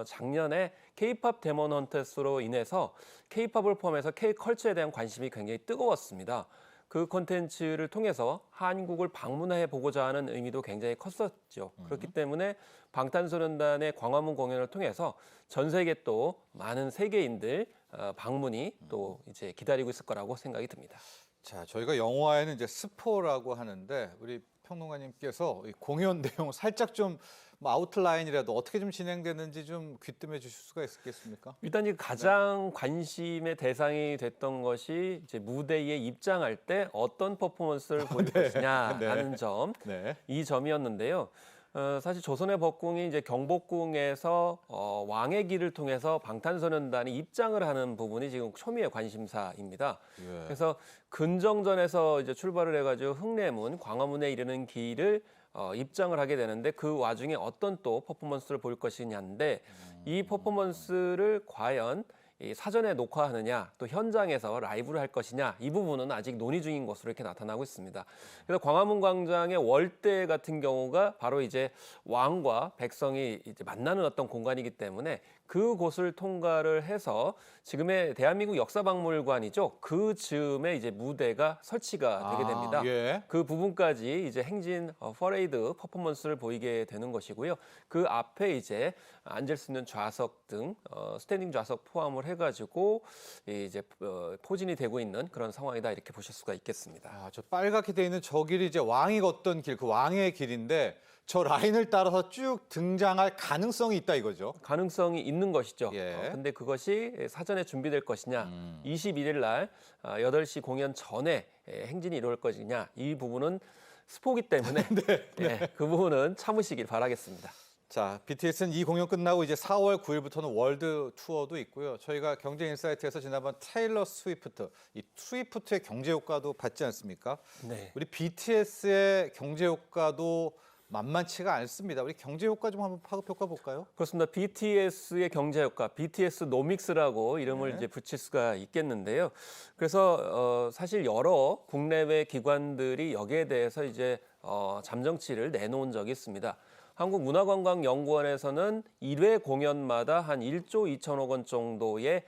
[SPEAKER 4] 작년에 K팝 데몬 헌터스로 인해서 K팝을 포함해서 K컬처에 대한 관심이 굉장히 뜨거웠습니다. 그 콘텐츠를 통해서 한국을 방문해 보고자 하는 의미도 굉장히 컸었죠. 그렇기 때문에 방탄소년단의 광화문 공연을 통해서 전 세계 또 많은 세계인들 방문이 또 이제 기다리고 있을 거라고 생각이 듭니다.
[SPEAKER 1] 자, 저희가 영화에는 이제 스포라고 하는데 우리 평론가님께서 이 공연 내용 살짝 좀뭐 아웃라인이라도 어떻게 좀 진행되는지 좀 귀뜸해 주실 수가 있겠습니까?
[SPEAKER 4] 일단 이 가장 관심의 대상이 됐던 것이 이제 무대에 입장할 때 어떤 퍼포먼스를 보일 것이냐라는 점,
[SPEAKER 1] 네.
[SPEAKER 4] 이 점이었는데요. 사실 조선의 법궁이 이제 경복궁에서 왕의 길을 통해서 방탄소년단이 입장을 하는 부분이 지금 초미의 관심사입니다.
[SPEAKER 1] 예.
[SPEAKER 4] 그래서 근정전에서 이제 출발을 해가지고 흥례문, 광화문에 이르는 길을 입장을 하게 되는데 그 와중에 어떤 또 퍼포먼스를 볼 것이냐인데 이 퍼포먼스를 과연 이 사전에 녹화하느냐 또 현장에서 라이브를 할 것이냐 이 부분은 아직 논의 중인 것으로 이렇게 나타나고 있습니다. 그래서 광화문 광장의 월대 같은 경우가 바로 이제 왕과 백성이 이제 만나는 어떤 공간이기 때문에 그곳을 통과를 해서 지금의 대한민국 역사박물관이죠. 그 즈음에 이제 무대가 설치가 되게 됩니다.
[SPEAKER 1] 예.
[SPEAKER 4] 그 부분까지 이제 행진 퍼레이드 퍼포먼스를 보이게 되는 것이고요. 그 앞에 이제 앉을 수 있는 좌석 등 스탠딩 좌석 포함을 해가지고 이제 포진이 되고 있는 그런 상황이다 이렇게 보실 수가 있겠습니다.
[SPEAKER 1] 아, 저 빨갛게 돼 있는 저 길이 이제 왕이 걷던 길, 그 왕의 길인데 저 라인을 따라서 쭉 등장할 가능성이 있다 이거죠.
[SPEAKER 4] 가능성이 있는 것이죠.
[SPEAKER 1] 예.
[SPEAKER 4] 근데 그것이 사전에 준비될 것이냐, 21일 날 8시 공연 전에 행진이 이루어질 것이냐, 이 부분은 스포기 때문에 예, 그 부분은 참으시길 바라겠습니다.
[SPEAKER 1] 자, BTS는 이 공연 끝나고 이제 4월 9일부터는 월드 투어도 있고요. 저희가 경제인사이트에서 지난번 테일러 스위프트, 이 스위프트의 경제 효과도 받지 않습니까?
[SPEAKER 4] 네.
[SPEAKER 1] 우리 BTS의 경제 효과도 만만치가 않습니다. 우리 경제 효과 좀 한번 파급효과 볼까요?
[SPEAKER 4] 그렇습니다. BTS의 경제 효과, BTS 노믹스라고 이름을 이제 붙일 수가 있겠는데요. 그래서 사실 여러 국내외 기관들이 여기에 대해서 이제 잠정치를 내놓은 적이 있습니다. 한국문화관광연구원에서는 1회 공연마다 한 1조 2천억 원 정도의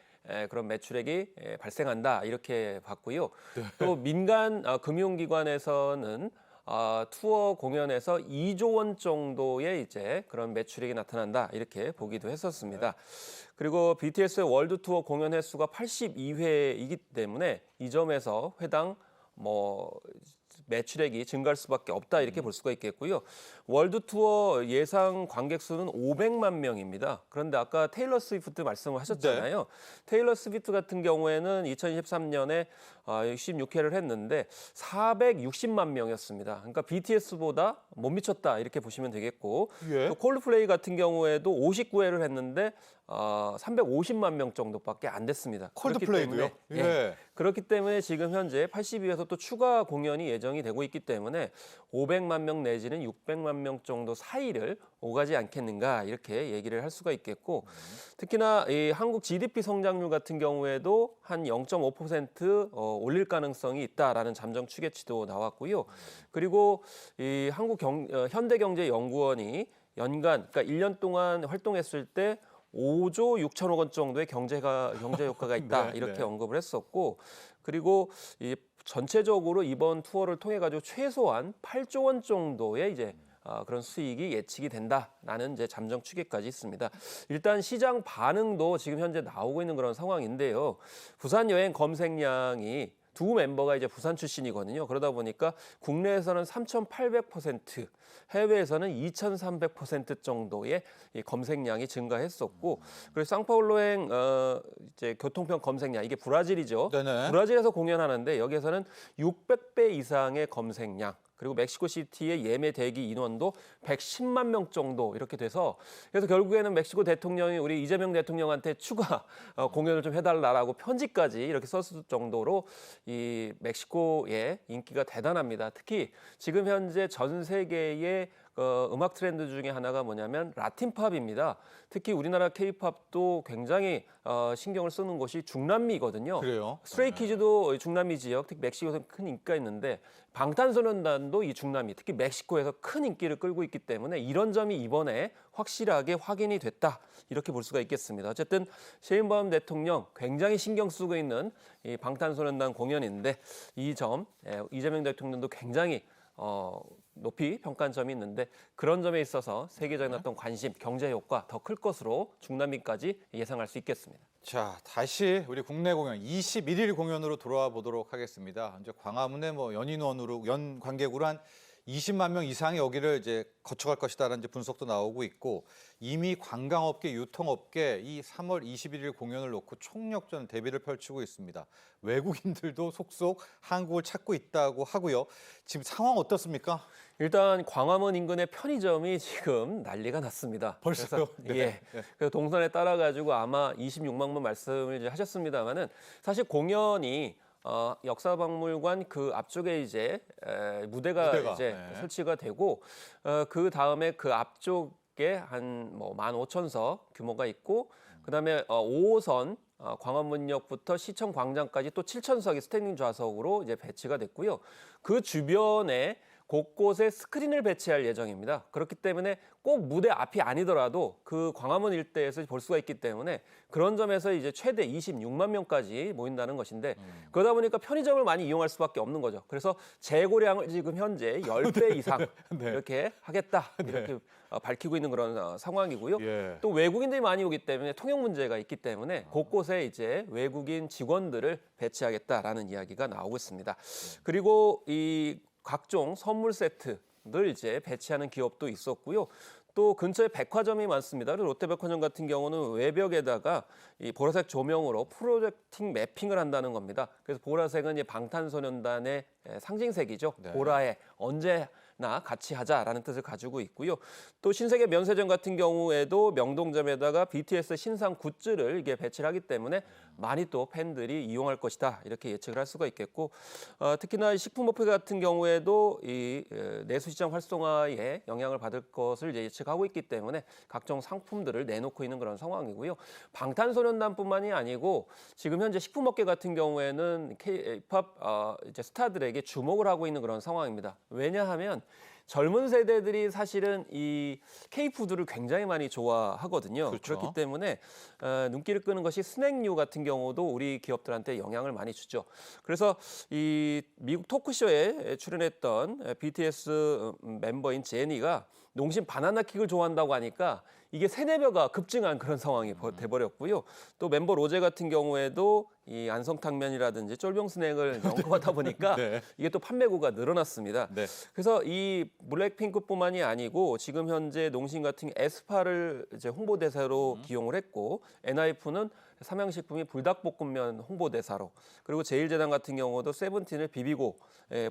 [SPEAKER 4] 그런 매출액이 발생한다 이렇게 봤고요. 또 민간 금융기관에서는 투어 공연에서 2조 원 정도의 이제 그런 매출액이 나타난다 이렇게 보기도 했었습니다. 그리고 BTS의 월드 투어 공연 횟수가 82회이기 때문에 이 점에서 회당 매출액이 증가할 수밖에 없다 이렇게 볼 수가 있겠고요. 월드 투어 예상 관객 수는 500만 명입니다. 그런데 아까 테일러 스위프트 말씀을 하셨잖아요. 테일러 스위프트 같은 경우에는 2023년에 66회를 했는데 460만 명이었습니다. 그러니까 BTS보다 못 미쳤다 이렇게 보시면 되겠고
[SPEAKER 1] 예.
[SPEAKER 4] 또 콜드플레이 같은 경우에도 59회를 했는데 350만 명 정도밖에 안 됐습니다.
[SPEAKER 1] 콜드플레이도요? 예.
[SPEAKER 4] 그렇기 때문에 지금 현재 82회에서 또 추가 공연이 예정이 되고 있기 때문에 500만 명 내지는 600만 명 정도 사이를 오가지 않겠는가 이렇게 얘기를 할 수가 있겠고 특히나 이 한국 GDP 성장률 같은 경우에도 한 0.5% 올릴 가능성이 있다라는 잠정 추계치도 나왔고요. 그리고 이 현대경제연구원이 연간 그러니까 1년 동안 활동했을 때 5조 6천억 원 정도의 경제 효과가 있다
[SPEAKER 1] 네,
[SPEAKER 4] 이렇게
[SPEAKER 1] 네.
[SPEAKER 4] 언급을 했었고 그리고 이 전체적으로 이번 투어를 통해 가지고 최소한 8조 원 정도의 이제 그런 수익이 예측이 된다라는 이제 잠정 추계까지 있습니다. 일단 시장 반응도 지금 현재 나오고 있는 그런 상황인데요. 부산 여행 검색량이 두 멤버가 이제 부산 출신이거든요. 그러다 보니까 국내에서는 3,800%, 해외에서는 2,300% 정도의 이 검색량이 증가했었고, 그리고 상파울로행 이제 교통편 검색량 이게 브라질이죠.
[SPEAKER 1] 네네.
[SPEAKER 4] 브라질에서 공연하는데 여기에서는 600배 이상의 검색량. 그리고 멕시코시티의 예매 대기 인원도 110만 명 정도 이렇게 돼서 그래서 결국에는 멕시코 대통령이 우리 이재명 대통령한테 추가 공연을 좀 해달라라고 편지까지 이렇게 썼을 정도로 이 멕시코의 인기가 대단합니다. 특히 지금 현재 전 세계의 음악 트렌드 중에 하나가 뭐냐면 라틴팝입니다. 특히 우리나라 K-팝도 굉장히 신경을 쓰는 곳이 중남미거든요.
[SPEAKER 1] 그래요?
[SPEAKER 4] 스트레이키즈도 중남미 지역, 특히 멕시코에서 큰 인기가 있는데 방탄소년단도 이 중남미, 특히 멕시코에서 큰 인기를 끌고 있기 때문에 이런 점이 이번에 확실하게 확인이 됐다. 이렇게 볼 수가 있겠습니다. 어쨌든 셰인바움 대통령 굉장히 신경 쓰고 있는 이 방탄소년단 공연인데 이 점 이재명 대통령도 굉장히 높이 평가한 점이 있는데 그런 점에 있어서 세계적인 어떤 관심, 경제 효과 더 클 것으로 중남미까지 예상할 수 있겠습니다.
[SPEAKER 1] 자, 다시 우리 국내 공연 21일 공연으로 돌아와 보도록 하겠습니다. 이제 광화문에 뭐 연인원으로 연 관객으로 한 20만 명 이상이 여기를 이제 거쳐갈 것이다라는 이제 분석도 나오고 있고 이미 관광업계, 유통업계 이 3월 21일 공연을 놓고 총력전 대비를 펼치고 있습니다. 외국인들도 속속 한국을 찾고 있다고 하고요. 지금 상황 어떻습니까?
[SPEAKER 4] 일단 광화문 인근의 편의점이 지금 난리가 났습니다.
[SPEAKER 1] 벌써요?
[SPEAKER 4] 그래서,
[SPEAKER 1] 네.
[SPEAKER 4] 예. 그래서 동선에 따라 가지고 아마 26만 번 말씀을 이제 하셨습니다만은 사실 공연이 역사박물관 그 앞쪽에 이제 무대가 이제
[SPEAKER 1] 네.
[SPEAKER 4] 설치가 되고 그 다음에 그 앞쪽에 한 뭐 15,000석 규모가 있고 그다음에 5호선 광화문역부터 시청광장까지 또 7,000석이 스탠딩 좌석으로 이제 배치가 됐고요. 그 주변에 곳곳에 스크린을 배치할 예정입니다. 그렇기 때문에 꼭 무대 앞이 아니더라도 그 광화문 일대에서 볼 수가 있기 때문에 그런 점에서 이제 최대 26만 명까지 모인다는 것인데 그러다 보니까 편의점을 많이 이용할 수밖에 없는 거죠. 그래서 재고량을 지금 현재 10배 이상 이렇게 하겠다 이렇게 밝히고 있는 그런 상황이고요.
[SPEAKER 1] 예.
[SPEAKER 4] 또 외국인들이 많이 오기 때문에 통역 문제가 있기 때문에 곳곳에 이제 외국인 직원들을 배치하겠다라는 이야기가 나오고 있습니다. 그리고 이 각종 선물 세트를 이제 배치하는 기업도 있었고요. 또 근처에 백화점이 많습니다. 롯데백화점 같은 경우는 외벽에다가 이 보라색 조명으로 프로젝팅 매핑을 한다는 겁니다. 그래서 보라색은 이제 방탄소년단의 상징색이죠.
[SPEAKER 1] 네.
[SPEAKER 4] 보라에 언제나 같이 하자라는 뜻을 가지고 있고요. 또 신세계 면세점 같은 경우에도 명동점에다가 BTS 신상 굿즈를 이게 배치를 하기 때문에 많이 또 팬들이 이용할 것이다 이렇게 예측을 할 수가 있겠고 특히나 식품업계 같은 경우에도 이 내수시장 활성화에 영향을 받을 것을 예측하고 있기 때문에 각종 상품들을 내놓고 있는 그런 상황이고요. 방탄소년단뿐만이 아니고 지금 현재 식품업계 같은 경우에는 K-팝 이제 스타들에게 주목을 하고 있는 그런 상황입니다. 왜냐하면 젊은 세대들이 사실은 이 K-푸드를 굉장히 많이 좋아하거든요.
[SPEAKER 1] 그렇죠.
[SPEAKER 4] 그렇기 때문에 눈길을 끄는 것이 스낵류 같은 경우도 우리 기업들한테 영향을 많이 주죠. 그래서 이 미국 토크쇼에 출연했던 BTS 멤버인 제니가 농심 바나나킥을 좋아한다고 하니까 이게 3-4배가 급증한 그런 상황이 돼버렸고요. 또 멤버 로제 같은 경우에도 이 안성탕면이라든지 쫄병 스낵을 연구하다 보니까
[SPEAKER 1] 네.
[SPEAKER 4] 이게 또 판매구가 늘어났습니다.
[SPEAKER 1] 네.
[SPEAKER 4] 그래서 이 블랙핑크뿐만이 아니고 지금 현재 농심 같은 에스파를 이제 홍보대사로 기용을 했고 엔하이픈은 삼양식품이 불닭볶음면 홍보대사로 그리고 제일제당 같은 경우도 세븐틴을 비비고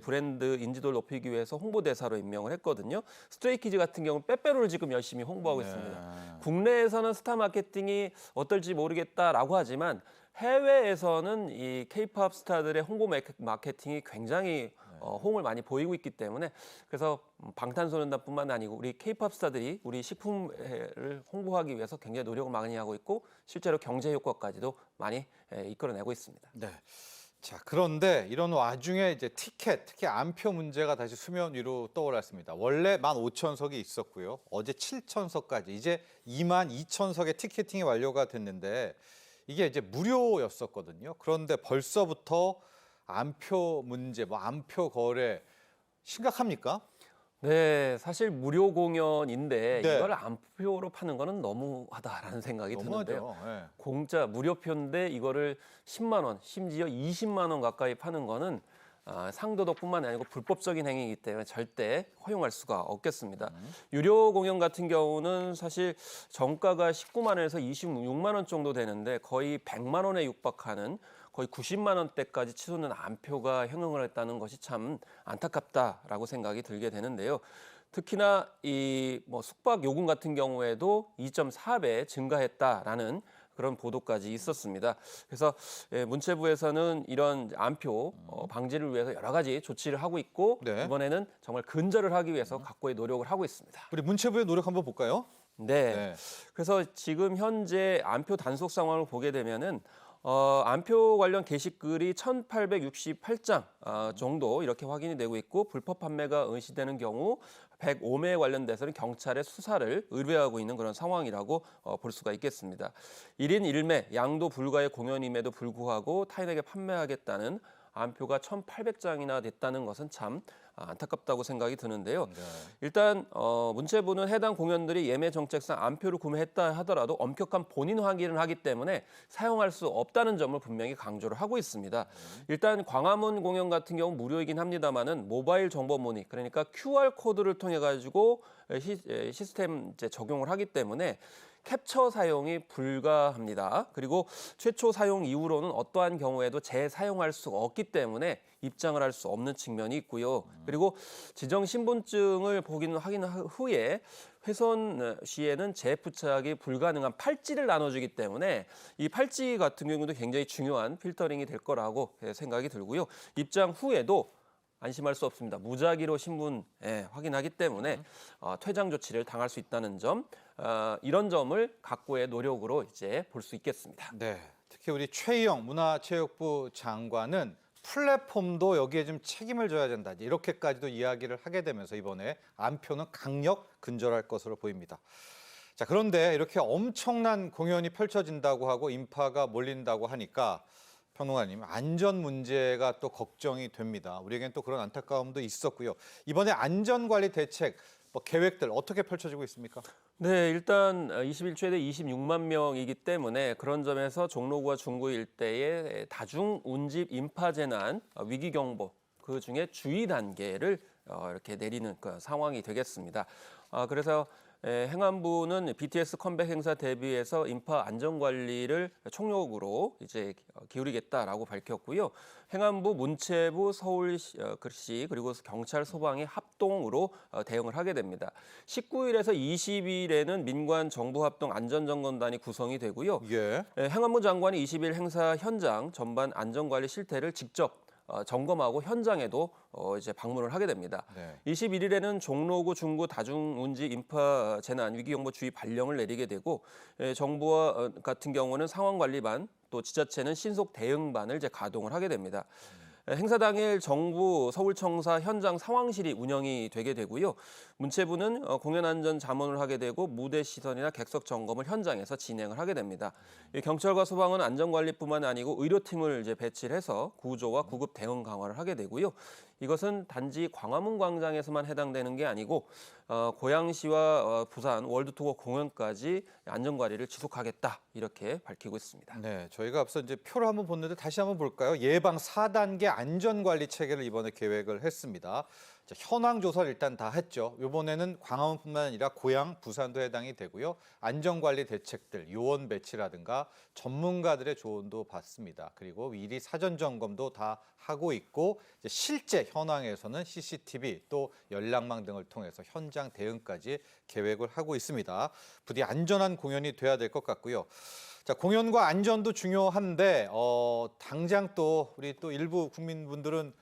[SPEAKER 4] 브랜드 인지도를 높이기 위해서 홍보대사로 임명을 했거든요. 스트레이키즈 같은 경우는 빼빼로를 지금 열심히 홍보하고 있습니다. 국내에서는 스타 마케팅이 어떨지 모르겠다라고 하지만 해외에서는 이 K-팝 스타들의 홍보 마케팅이 굉장히 호응을 많이 보이고 있기 때문에 그래서 방탄소년단뿐만 아니고 우리 K-팝 스타들이 우리 식품을 홍보하기 위해서 굉장히 노력을 많이 하고 있고 실제로 경제 효과까지도 많이 이끌어내고 있습니다.
[SPEAKER 1] 네. 자, 그런데 이런 와중에 이제 티켓, 특히 안표 문제가 다시 수면 위로 떠올랐습니다. 원래 15,000석이 있었고요. 어제 7,000석까지 이제 22,000석의 티켓팅이 완료가 됐는데 이게 이제 무료였었거든요. 그런데 벌써부터 안표 문제, 뭐 안표 거래 심각합니까?
[SPEAKER 4] 네, 사실 무료 공연인데
[SPEAKER 1] 네.
[SPEAKER 4] 이걸 안표로 파는 거는 너무하다라는 생각이 드는데요.
[SPEAKER 1] 너무하죠. 네.
[SPEAKER 4] 공짜 무료표인데 이거를 10만 원, 심지어 20만 원 가까이 파는 거는 상도덕뿐만 아니고 불법적인 행위이기 때문에 절대 허용할 수가 없겠습니다. 유료 공연 같은 경우는 사실 정가가 19만 원에서 26만 원 정도 되는데 거의 100만 원에 육박하는 거의 90만 원대까지 치솟는 안표가 형용을 했다는 것이 참 안타깝다라고 생각이 들게 되는데요. 특히나 이 뭐 숙박 요금 같은 경우에도 2.4배 증가했다라는 그런 보도까지 있었습니다. 그래서 문체부에서는 이런 안표 방지를 위해서 여러 가지 조치를 하고 있고
[SPEAKER 1] 네.
[SPEAKER 4] 이번에는 정말 근절을 하기 위해서 각고의 노력을 하고 있습니다.
[SPEAKER 1] 우리 문체부의 노력 한번 볼까요?
[SPEAKER 4] 네. 그래서 지금 현재 안표 단속 상황을 보게 되면은 안표 관련 게시글이 1,868장 정도 이렇게 확인이 되고 있고 불법 판매가 의심되는 경우 105매에 관련돼서는 경찰에 수사를 의뢰하고 있는 그런 상황이라고 볼 수가 있겠습니다. 1인 1매 양도 불가의 공연임에도 불구하고 타인에게 판매하겠다는 안표가 1,800장이나 됐다는 것은 참 안타깝다고 생각이 드는데요.
[SPEAKER 1] 네.
[SPEAKER 4] 일단 문체부는 해당 공연들이 예매 정책상 안표를 구매했다 하더라도 엄격한 본인 확인을 하기 때문에 사용할 수 없다는 점을 분명히 강조를 하고 있습니다. 일단 광화문 공연 같은 경우 무료이긴 합니다만은 모바일 정보 문의 그러니까 QR 코드를 통해 가지고 시스템 이제 적용을 하기 때문에 캡처 사용이 불가합니다. 그리고 최초 사용 이후로는 어떠한 경우에도 재사용할 수가 없기 때문에 입장을 할 수 없는 측면이 있고요. 그리고 지정 신분증을 확인 후에 훼손 시에는 재부착이 불가능한 팔찌를 나눠주기 때문에 이 팔찌 같은 경우도 굉장히 중요한 필터링이 될 거라고 생각이 들고요. 입장 후에도 안심할 수 없습니다. 무작위로 신분 확인하기 때문에 퇴장 조치를 당할 수 있다는 점, 이런 점을 각고의 노력으로 이제 볼 수 있겠습니다.
[SPEAKER 1] 네. 특히 우리 최희영 문화체육부 장관은 플랫폼도 여기에 좀 책임을 져야 된다. 이렇게까지도 이야기를 하게 되면서 이번에 안표는 강력 근절할 것으로 보입니다. 자, 그런데 이렇게 엄청난 공연이 펼쳐진다고 하고 인파가 몰린다고 하니까 평론가님, 안전 문제가 또 걱정이 됩니다. 우리에겐 또 그런 안타까움도 있었고요. 이번에 안전관리 대책 계획들 어떻게 펼쳐지고 있습니까?
[SPEAKER 4] 네, 일단 21 최대 26만 명이기 때문에 그런 점에서 종로구와 중구 일대의 다중 운집 인파 재난 위기 경보 그중에 주의 단계를 이렇게 내리는 그 상황이 되겠습니다. 그래서 행안부는 BTS 컴백 행사 대비해서 인파 안전 관리를 총력으로 이제 기울이겠다라고 밝혔고요. 행안부, 문체부, 서울시 그리고 경찰, 소방이 합동으로 대응을 하게 됩니다. 19일에서 20일에는 민관 정부 합동 안전점검단이 구성이 되고요.
[SPEAKER 1] 예.
[SPEAKER 4] 행안부 장관이 20일 행사 현장 전반 안전 관리 실태를 직접 점검하고 현장에도 이제 방문을 하게 됩니다.
[SPEAKER 1] 네.
[SPEAKER 4] 21일에는 종로구, 중구 다중운지 인파 재난 위기경보 주의 발령을 내리게 되고 정부와 같은 경우는 상황관리반 또 지자체는 신속 대응반을 이제 가동을 하게 됩니다. 행사 당일 정부 서울청사 현장 상황실이 운영이 되게 되고요. 문체부는 공연 안전 잠원을 하게 되고 무대 시선이나 객석 점검을 현장에서 진행을 하게 됩니다. 경찰과 소방은 안전관리뿐만 아니고 의료팀을 이제 배치를 해서 구조와 구급 대응 강화를 하게 되고요. 이것은 단지 광화문 광장에서만 해당되는 게 아니고 고양시와 부산 월드투어 공연까지 안전관리를 지속하겠다 이렇게 밝히고 있습니다.
[SPEAKER 1] 네, 저희가 앞서 이제 표를 한번 봤는데 다시 한번 볼까요? 예방 4단계 안전관리 체계를 이번에 계획을 했습니다. 자, 현황 조사를 일단 다 했죠. 이번에는 광화문뿐만 아니라 고양, 부산도 해당이 되고요. 안전관리 대책들, 요원 배치라든가 전문가들의 조언도 받습니다. 그리고 미리 사전 점검도 다 하고 있고 이제 실제 현황에서는 CCTV 또 연락망 등을 통해서 현장 대응까지 계획을 하고 있습니다. 부디 안전한 공연이 돼야 될 것 같고요. 자, 공연과 안전도 중요한데 당장 또 우리 또 일부 국민분들은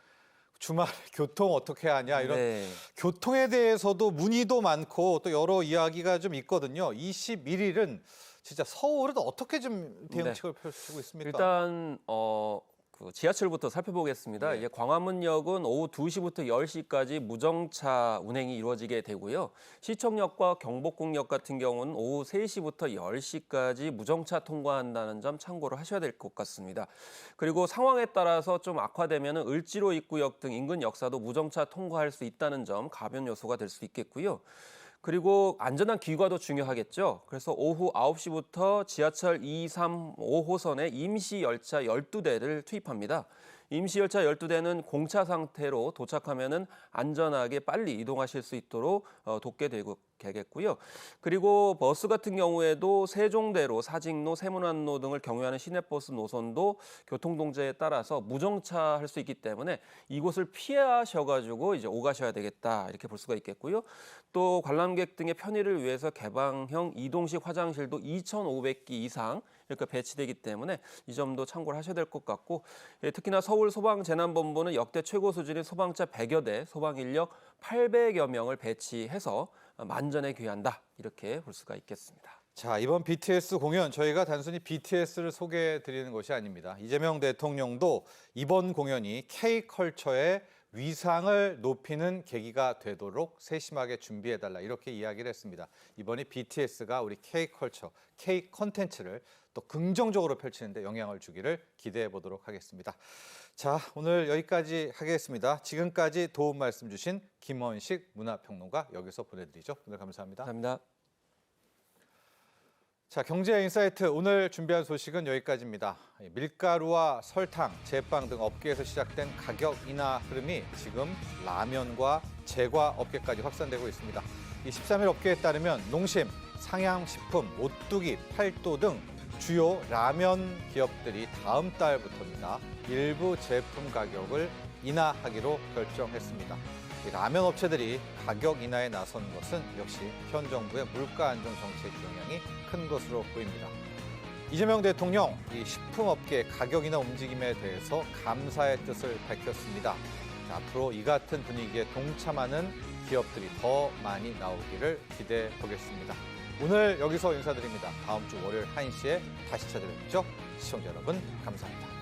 [SPEAKER 1] 주말 교통 어떻게 하냐 이런 교통에 대해서도 문의도 많고 또 여러 이야기가 좀 있거든요. 21일은 진짜 서울은 어떻게 좀 대응책을 펼치고 있습니까?
[SPEAKER 4] 일단 그 지하철부터 살펴보겠습니다. 이제 광화문역은 오후 2시부터 10시까지 무정차 운행이 이루어지게 되고요. 시청역과 경복궁역 같은 경우는 오후 3시부터 10시까지 무정차 통과한다는 점 참고를 하셔야 될 것 같습니다. 그리고 상황에 따라서 좀 악화되면 을지로 입구역 등 인근 역사도 무정차 통과할 수 있다는 점 가변 요소가 될 수 있겠고요. 그리고 안전한 귀가도 중요하겠죠. 그래서 오후 9시부터 지하철 2, 3, 5호선에 임시 열차 12대를 투입합니다. 임시 열차 12대는 공차 상태로 도착하면은 안전하게 빨리 이동하실 수 있도록 돕게 되고 되겠고요. 그리고 버스 같은 경우에도 세종대로, 사직로, 세문안로 등을 경유하는 시내버스 노선도 교통동제에 따라서 무정차할 수 있기 때문에 이곳을 피하셔가지고 이제 오가셔야 되겠다 이렇게 볼 수가 있겠고요. 또 관람객 등의 편의를 위해서 개방형 이동식 화장실도 2,500기 이상 이렇게 배치되기 때문에 이 점도 참고를 하셔야 될 것 같고, 특히나 서울 소방재난본부는 역대 최고 수준인 소방차 100여 대, 소방인력 800여 명을 배치해서 만전에 귀한다 이렇게 볼 수가 있겠습니다.
[SPEAKER 1] 자, 이번 BTS 공연 저희가 단순히 BTS를 소개해 드리는 것이 아닙니다. 이재명 대통령도 이번 공연이 K컬처의 위상을 높이는 계기가 되도록 세심하게 준비해달라 이렇게 이야기를 했습니다. 이번에 BTS가 우리 K컬처, K콘텐츠를 또 긍정적으로 펼치는 데 영향을 주기를 기대해 보도록 하겠습니다. 자, 오늘 여기까지 하겠습니다. 지금까지 도움 말씀 주신 김원식 문화평론가 여기서 보내드리죠. 오늘 감사합니다.
[SPEAKER 4] 감사합니다.
[SPEAKER 1] 자, 경제인사이트 오늘 준비한 소식은 여기까지입니다. 밀가루와 설탕, 제빵 등 업계에서 시작된 가격 인하 흐름이 지금 라면과 제과 업계까지 확산되고 있습니다. 이 13일 업계에 따르면 농심, 상향식품, 오뚜기, 팔도 등 주요 라면 기업들이 다음 달부터입니다. 일부 제품 가격을 인하하기로 결정했습니다. 이 라면 업체들이 가격 인하에 나서는 것은 역시 현 정부의 물가 안정 정책 영향이 큰 것으로 보입니다. 이재명 대통령 이 식품업계 가격 인하 움직임에 대해서 감사의 뜻을 밝혔습니다. 자, 앞으로 이 같은 분위기에 동참하는 기업들이 더 많이 나오기를 기대해 보겠습니다. 오늘 여기서 인사드립니다. 다음 주 월요일 1시에 다시 찾아뵙죠. 시청자 여러분 감사합니다.